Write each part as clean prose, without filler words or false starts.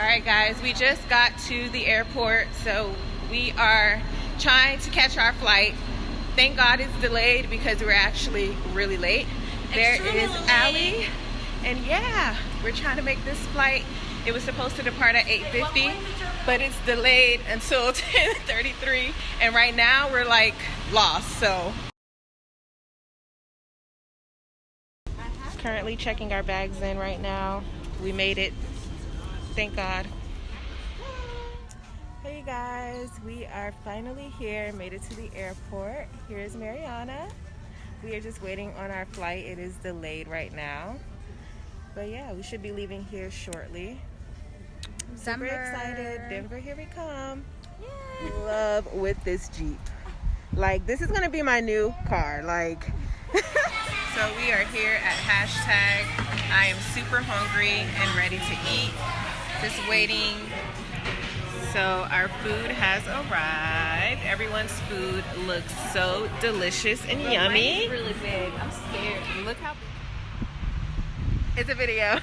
Alright guys, we just got to the airport, so we are trying to catch our flight. Thank God it's delayed because we're actually really late. There is Allie, and yeah, we're trying to make this flight. It was supposed to depart at 8:50, but it's delayed until 10:33, and right now we're like lost, so. Currently checking our bags in right now. We made it. Thank God. Hey guys, we are finally here, made it to the airport. Here's Mariana. We are just waiting on our flight. It is delayed right now. But yeah, we should be leaving here shortly. I'm super excited. Denver, here we come. Yay. Love with this Jeep. Like, this is gonna be my new car. Like, so we are here at hashtag I am super hungry and ready to eat. Just waiting. So our food has arrived. Everyone's food looks so delicious and yummy. Mine's really big. I'm scared. Look how it's a video.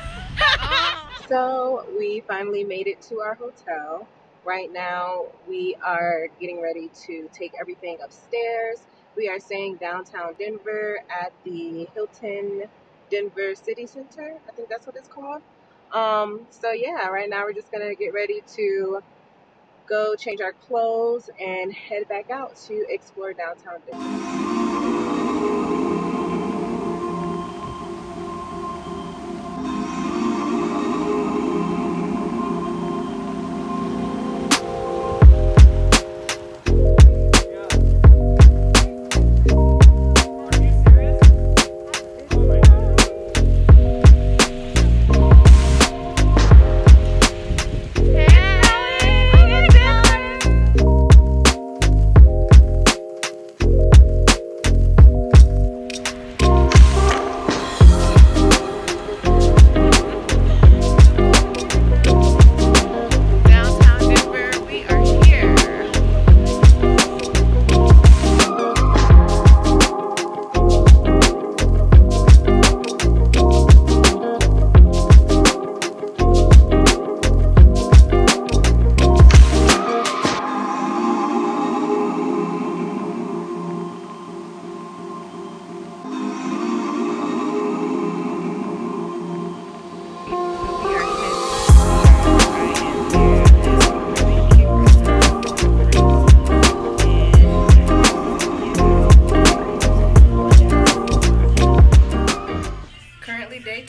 So we finally made it to our hotel. Right now we are getting ready to take everything upstairs. We are staying downtown Denver at the Hilton Denver City Center. I think that's what it's called. So yeah, right now we're just gonna get ready to go change our clothes and head back out to explore downtown Denver.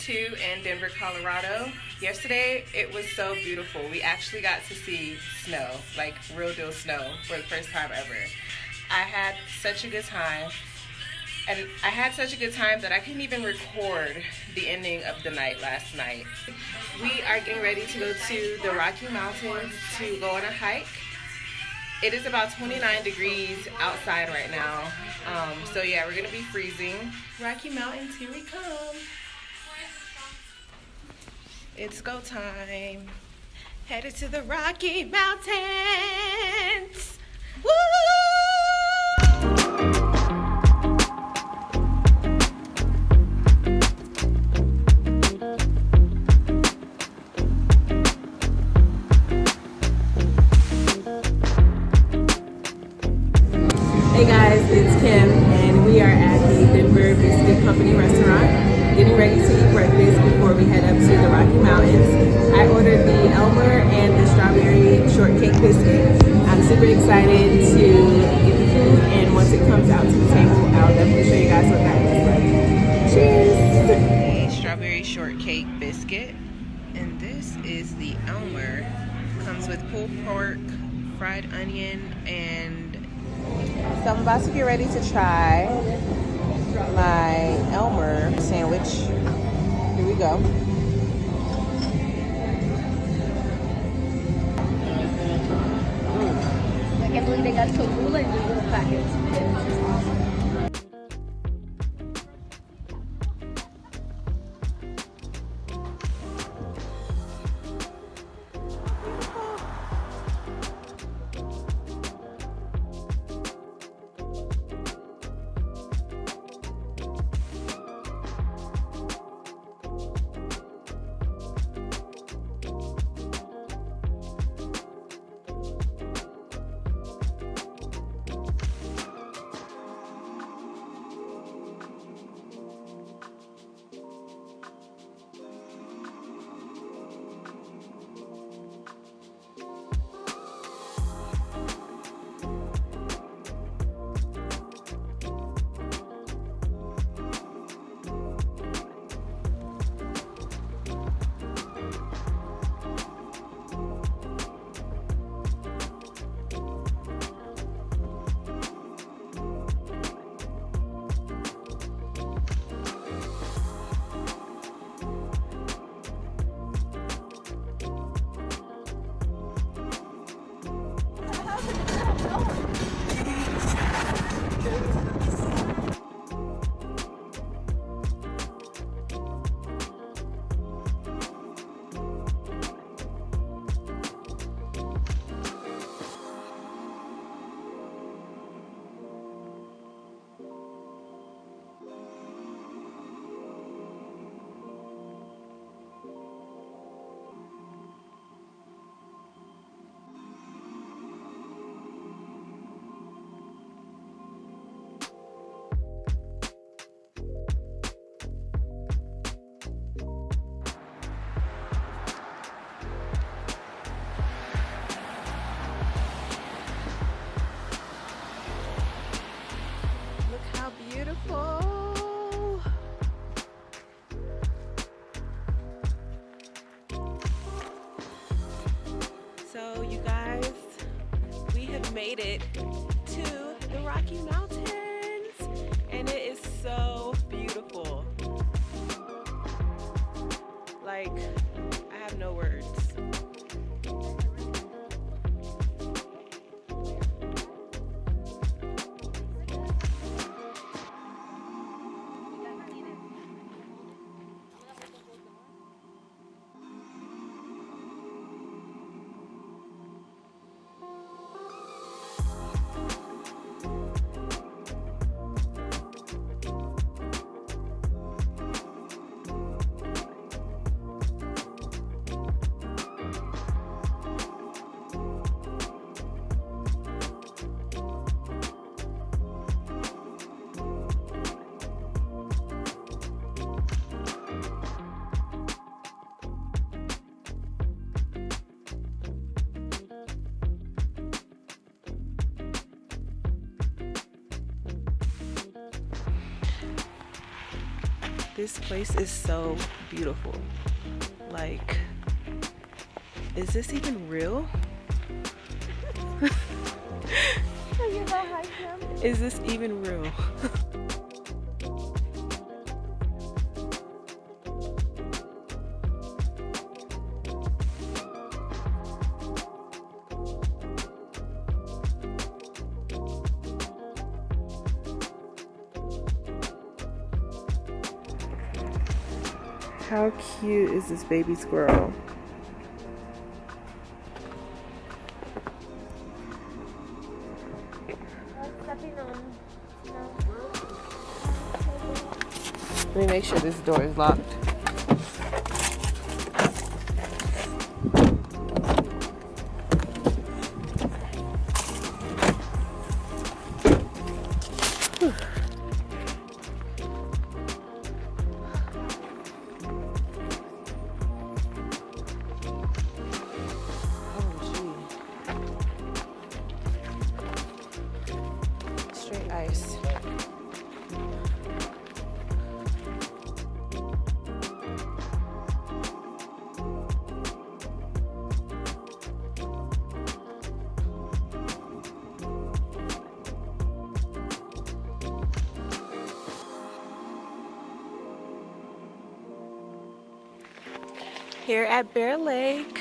In Denver, Colorado. Yesterday it was so beautiful. We actually got to see snow, like real deal snow, for the first time ever. I had such a good time, and I had such a good time that I couldn't even record the ending of the night last night. We are getting ready to go to the Rockymountains to go on a hike. It is about 29 degrees outside right now, so yeah, we're gonna be freezing. Rocky Mountains, here we come. It's go time. Headed to the Rocky Mountains. Woo! Hey guys, it's Kim, and we are at the Denverbiscuitco restaurant, getting ready to eat breakfast before we head up to the Rocky Mountains. I ordered the Elmer and the strawberry shortcake biscuit. I'm super excited to get the food, and once it comes out to the table, I'll definitely show you guys what that looks like. Cheers! The strawberry shortcake biscuit, and this is the Elmer. Comes with pulled pork, fried onion, and so I'm about to get ready to try my Elmer sandwich. Here we go. I can't believe they got Cholula in these little packets. made it to the Rocky Mountains, and it is so beautiful. Like, I have no words. This place is so beautiful. Like, is this even real? Is this even real? How cute is this baby squirrel? Let me make sure this door is locked. Ice. Here at Bearlake,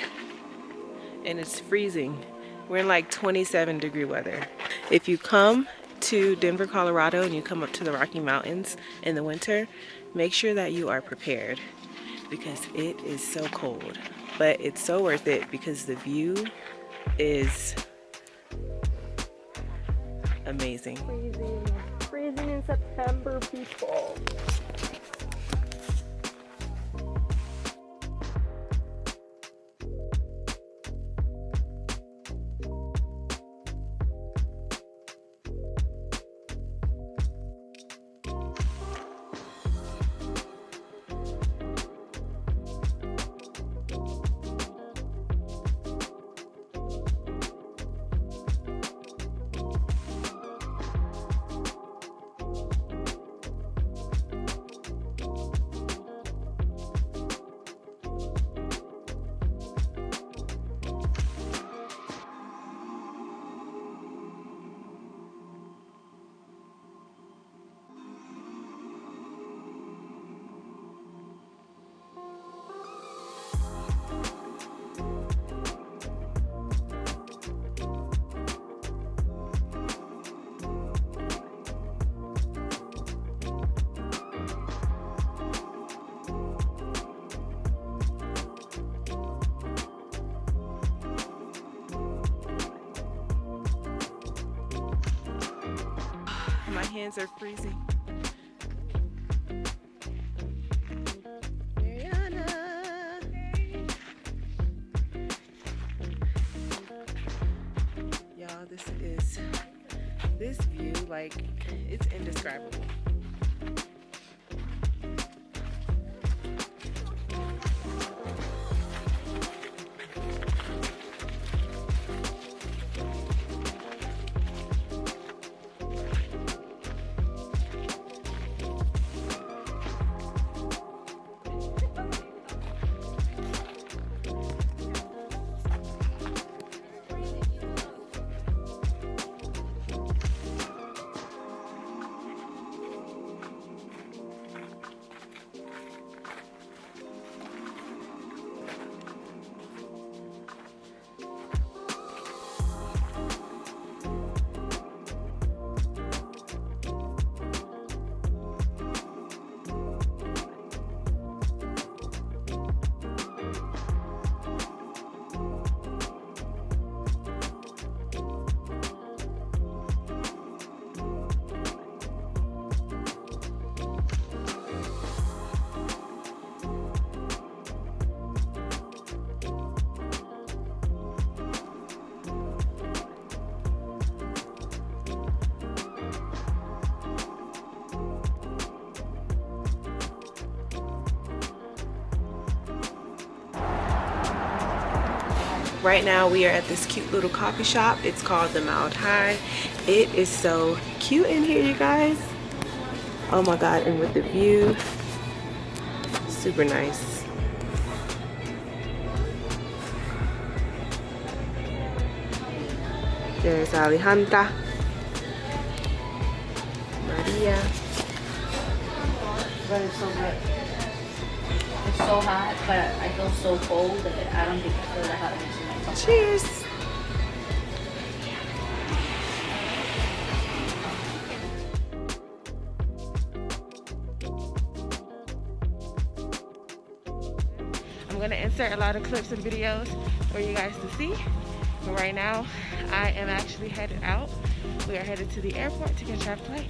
and it's freezing. We're in like 27-degree weather. If you come to Denver, Colorado, and you come up to the Rocky Mountains in the winter, make sure that you are prepared because it is so cold. But it's so worth it because the view is amazing. Freezing in September, people. My hands are freezing. Y'all, this view, like, it's indescribable. Right now we are at this cute little coffee shop. It's called Themildhigh. It is so cute in here, you guys. Oh my god, and with the view, super nice. There's Alejandra, Maria. But it's so good. It's so hot, but I feel so cold that I don't think I feel that hot next to myself. Cheers. I'm gonna insert a lot of clips and videos for you guys to see. But right now, I am actually headed out. We are headed to the airport to catch our flight.